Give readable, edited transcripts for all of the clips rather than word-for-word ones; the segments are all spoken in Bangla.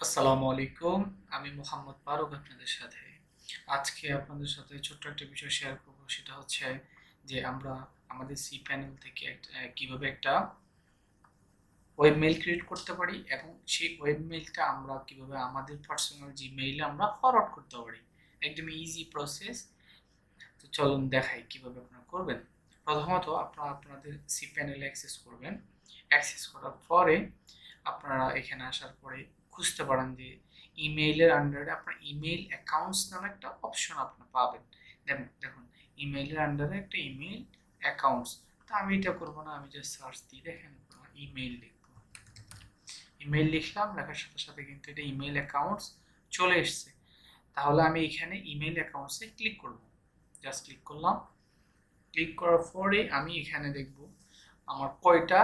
আসসালামু আলাইকুম। আমি মোহাম্মদ ফারুক আপনাদের সাথে। আজকে আপনাদের সাথে ছোট্ট একটা বিষয় শেয়ার করব। সেটা হচ্ছে যে আমরা আমাদের সি প্যানেল থেকে কিভাবে একটা ওয়েব মেইল ক্রিয়েট করতে পারি এবং সেই ওয়েব মেইলটা আমরা কিভাবে আমাদের পার্সোনাল জিমেইলে আমরা ফরওয়ার্ড করতে পারি। একদম ইজি প্রসেস। তো চলুন দেখাই কিভাবে আপনারা করবেন। প্রথমত আপনারা আপনাদের সি প্যানেলে অ্যাক্সেস করবেন। অ্যাক্সেস করার পরে আপনারা এখানে আসার পরে খুঁজতে পারেন যে ইমেইলের আন্ডারে আপনার ইমেইল অ্যাকাউন্টস নামে একটা অপশন আপনি পাবেন। দেখুন ইমেইলের আন্ডারে একটা ইমেইল অ্যাকাউন্টস। তো আমি এটা করবো না, আমি জাস্ট সার্চ দিয়ে দেখেন ইমেইল লিখবো। ইমেইল লিখলাম, লেখার সাথে সাথে কিন্তু এটা ইমেইল অ্যাকাউন্টস চলে এসছে। তাহলে আমি এখানে ইমেইল অ্যাকাউন্টসে ক্লিক করব। জাস্ট ক্লিক করলাম। ক্লিক করার পরে আমি এখানে দেখব আমার কয়টা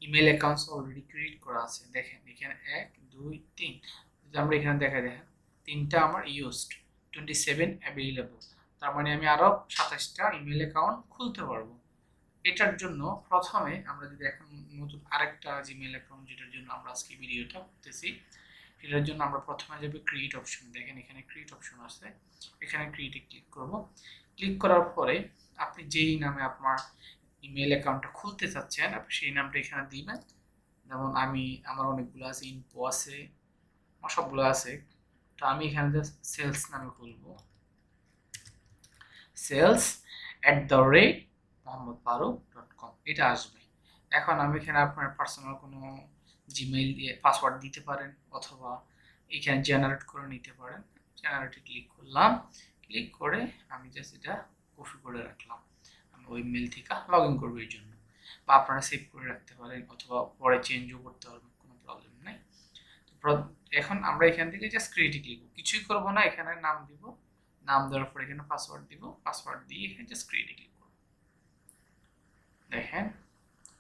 ইমেল অ্যাকাউন্টস অলরেডি ক্রিয়েট করা আছে। দেখেন এখানে 1 2 3, যদি আমরা এখানে দেখেন তিনটা আমার ইউজড, 27 অ্যাভেইলেবল। তার মানে আমি আরো 27টা ইমেল অ্যাকাউন্ট খুলতে পারবো। এটার জন্য প্রথমে আমরা যদি এখন নতুন আরেকটা জিমেইল অ্যাকাউন্ট, যেটার জন্য আমরা আজকে ভিডিওটা করতেছি, এটার জন্য আমরা প্রথমে যাবে ক্রিয়েট অপশন। দেখেন এখানে ক্রিয়েট অপশন আছে, এখানে ক্রিয়েটে ক্লিক করব। ক্লিক করার পরে আপনি যেই নামে আপনার ইমেল অ্যাকাউন্টটা খুলতে চাচ্ছেন আপনি সেই নামটা এখানে দিবেন। যেমন আমার অনেকগুলো আছে, ইনফো আছে, আমার সবগুলো আছে। তো আমি এখানে জাস্ট সেলস নামে খুলবো, sales@mohammedfarooq.com এটা আসবে। এখন আমি এখানে আপনার পার্সোনাল কোনো জিমেইল দিয়ে পাসওয়ার্ড দিতে পারেন, অথবা এখানে জেনারেট করে নিতে পারেন। জেনারেটে ক্লিক করলাম। ক্লিক করে আমি জাস্ট এটা কপি করে রাখলাম। আমি ওই মেল থেকে লগ ইন করবো এই জন্য। বা আপনারা সেভ করে রাখতে পারেন, অথবা পরে চেঞ্জও করতে পারবেন, কোনো প্রবলেম নেই। এখন আমরা এখান থেকে জাস্ট ক্রিয়েটে ক্লিক করব, কিছুই করবো না। এখানে নাম দিব, নাম দেওয়ার পর এখানে পাসওয়ার্ড দিব, পাসওয়ার্ড দিয়ে এখানে জাস্ট ক্রিয়েটে ক্লিক করব। দেখেন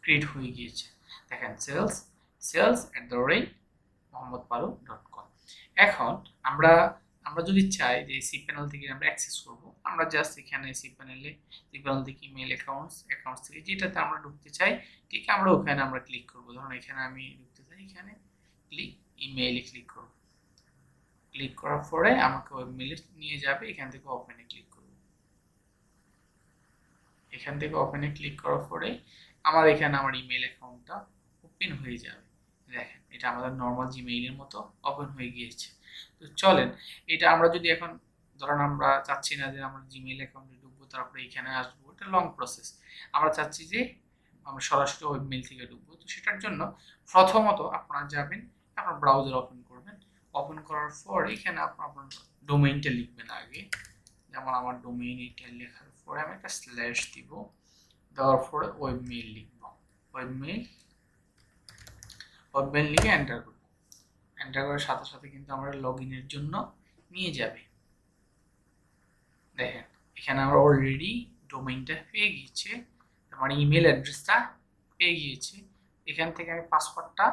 ক্রিয়েট হয়ে গিয়েছে। দেখেন sales@mohammedfarooq.com। এখন আমরা আমরা যদি চাই যে সি প্যানেল থেকে আমরা অ্যাক্সেস করব, আমরা জাস্ট এখানে সি প্যানেল থেকে ইমেল অ্যাকাউন্টস থেকে যেটাতে আমরা ঢুকতে চাই, ঠিক আমরা ওখানে আমরা ক্লিক করব। ধরুন এখানে আমি ঢুকতে চাই, এখানে ইমেইলে ক্লিক করব। ক্লিক করার পরে আমাকে ওয়েব মেইলে নিয়ে যাবে। এখান থেকে ওপেনে ক্লিক করব। এখান থেকে ওপেনে ক্লিক করার পরে আমার এখানে আমার ইমেল অ্যাকাউন্টটা ওপেন হয়ে যাবে। দেখেন এটা আমাদের নর্মাল জিমেইলের মতো ওপেন হয়ে গিয়েছে। তো চলেন এটা আমরা যদি এখন ধরেন আমরা চাচ্ছি না যে আমরা জিমেইল অ্যাকাউন্টে ঢুকবো তারপরে এখানে আসবো, এটা লং প্রসেস। আমরা চাচ্ছি যে আমরা সরাসরি ওয়েব মেইল থেকে ঢুকবো। তো সেটার জন্য প্রথমত আপনারা যাবেন, আপনার ব্রাউজার ওপেন করবেন। ওপেন করার পর এখানে আপনার ডোমেইনটা লিখবেন আগে। যেমন আমার ডোমেইন এটা লেখার পরে আমি একটা স্ল্যাশ দিব, দেওয়ার পরে ওয়েব মেইল লিখব। ওয়েব মেইল লিখে এন্টার করব। এন্টার করার সাথে সাথে কিন্তু আমরা লগ ইনের জন্য নিয়ে যাবে। দেখেন এখানে আমরা অলরেডি ডোমেইনটা পেয়ে গিয়েছে, মানে ইমেল অ্যাড্রেসটা পেয়ে গিয়েছে। এখান থেকে আমি পাসওয়ার্ডটা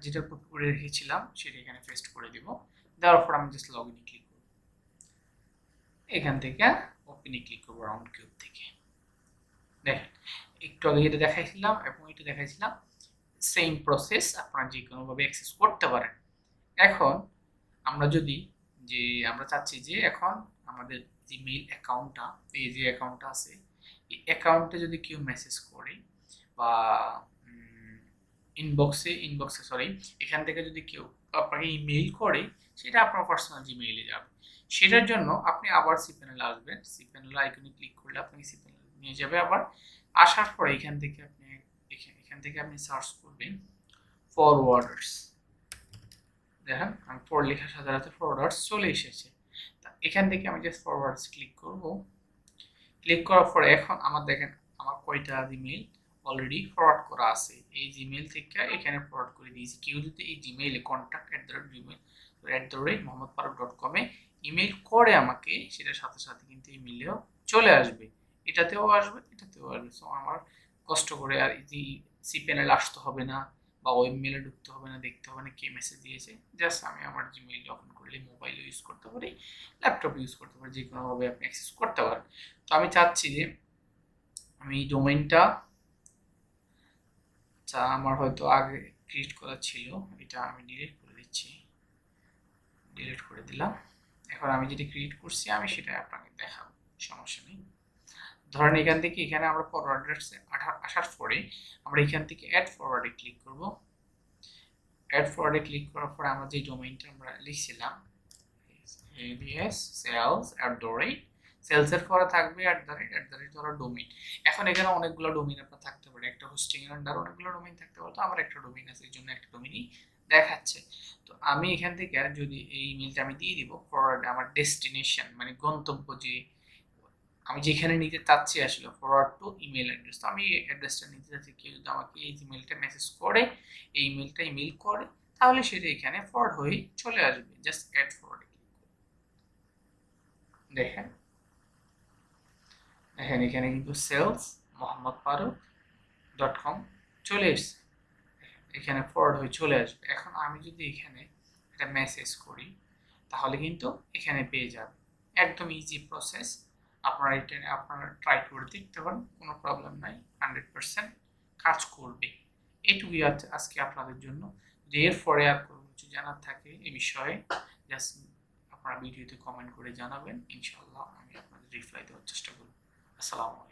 যেটা কপি করে রেখেছিলাম সেটা এখানে পেস্ট করে দিব। দেওয়ার পর আমি জাস্ট লগ ইনে ক্লিক করব। এখান থেকে ওপেনে ক্লিক করব রাউন্ড কিউব থেকে। দেখেন একটু আগে যেটা দেখাইছিলাম এবং এটা দেখাইছিলাম, সেম প্রসেস আপনারা যে কোনোভাবে অ্যাক্সেস করতে পারেন। এখন আমরা যদি আমরা চাচ্ছি যে এখন আমাদের জিমেইল অ্যাকাউন্টটা, এই যে অ্যাকাউন্টটা আছে, এই অ্যাকাউন্টে যদি কেউ মেসেজ করে বা ইনবক্সে সরি, এখান থেকে যদি কেউ আপনাকে ইমেইল করে, সেটা আপনার পার্সোনাল জিমেইলে যাবে। সেটার জন্য আপনি আবার সি প্যানেলে আসবেন। সি প্যানেল আইকনে ক্লিক করলে আপনাকে সি প্যানেল নিয়ে যাবে। আবার আসার পরে এখান থেকে আপনি সার্চ করবেন ফরওয়ার্ডার্স। দেখেন আমি ফর লেখার সাথে সাথে ফরওয়ার্ডার্স চলে এসেছে। এখান থেকে আমি জাস্ট ফরওয়ার্ডস ক্লিক করব। ক্লিক করার পরে এখন আমার দেখেন আমার কয়টা জিমেইল অলরেডি ফরওয়ার্ড করা আছে। এই জিমেইল থেকে এখানে ফরওয়ার্ড করে দিয়েছি। কেউ যদি এই জিমেইলে contact@mohammedfarooq.com এ ইমেইল করে আমাকে, সেটার সাথে সাথে কিন্তু ইমেইলেও চলে আসবে, এটাতেও আসবে, এটাতেও আসবে। সো আমার কষ্ট করে আর সি প্যানেল আসতে হবে না, বা ওয়েব মেলে ঢুকতে হবে না, দেখতে হবে না কে মেসেজ দিয়েছে। জাস্ট আমি আমার জিমেইলটা ওপেন করলে মোবাইল ইউজ করতে পারি, ল্যাপটপ ইউজ করতে পারি, যে কোনোভাবে আপনি অ্যাক্সেস করতে পারেন। তো আমি চাচ্ছি যে আমি ডোমেইনটা আমার হয়তো আগে ক্রিয়েট করা ছিল, এটা আমি ডিলিট করে দিচ্ছি। ডিলিট করে দিলাম। এখন আমি যেটা ক্রিয়েট করছি আমি সেটা আপনাকে দেখাবো, সমস্যা নেই। ধরেন এখান থেকে এখানে আমরা ফরওয়ার্ড আসার পরে আমরা এখান থেকে অ্যাড ফরওয়ার্ডে ক্লিক করব। অ্যাড ফরওয়ার্ডে ক্লিক করার পরে আমরা যে ডোমেইনটা আমরা লিখছিলাম alias sales সেলস এর পরে থাকবে ধরো ডোমেইন। এখন এখানে অনেকগুলো ডোমেইন আপনার থাকতে পারে, একটা হোস্টিং এর আন্ডার অনেকগুলো ডোমেইন থাকতে পারে, তো আমার একটা ডোমেইন আছে, এর জন্য একটা ডোমেইনই দেখাচ্ছে। তো আমি এখান থেকে যদি এই ইমেলটা আমি দিয়ে দিব ফরওয়ার্ড আমার ডেস্টিনেশন মানে গন্তব্য, যে আমি যেখানে নিতে চাচ্ছি আসলে ফরওয়ার্ড টু ইমেল অ্যাড্রেস, তো আমি এই অ্যাড্রেসটা নিতে চাচ্ছি, কেউ যদি আমাকে এই ইমেলটা মেসেজ করে, এই ইমেলটা ইমেল করে, তাহলে সেটা এখানে ফরওয়ার্ড হয়ে চলে আসবে। জাস্ট অ্যাড ফরওয়ার্ড দেখেন, দেখেন এখানে কিন্তু সেলস mohammadfarooq.com চলে এসছে, এখানে ফরওয়ার্ড হয়ে চলে আসবে। এখন আমি যদি এখানে একটা মেসেজ করি তাহলে কিন্তু এখানে পেয়ে যাবে। একদম ইজি প্রসেস, আপনারা এটা আপনারা ট্রাই করে দেখতে পারেন, কোনো প্রবলেম নাই, 100% কাজ করবে। এটুকুই আজকে আপনাদের জন্য। যদি এরপরে আর কোনো কিছু জানার থাকে এই বিষয়ে জাস্ট আপনারা ভিডিওতে কমেন্ট করে জানাবেন, ইনশাআল্লাহ আমি আপনাদের রিপ্লাই দেওয়ার চেষ্টা করব। আসসালামু আলাইকুম।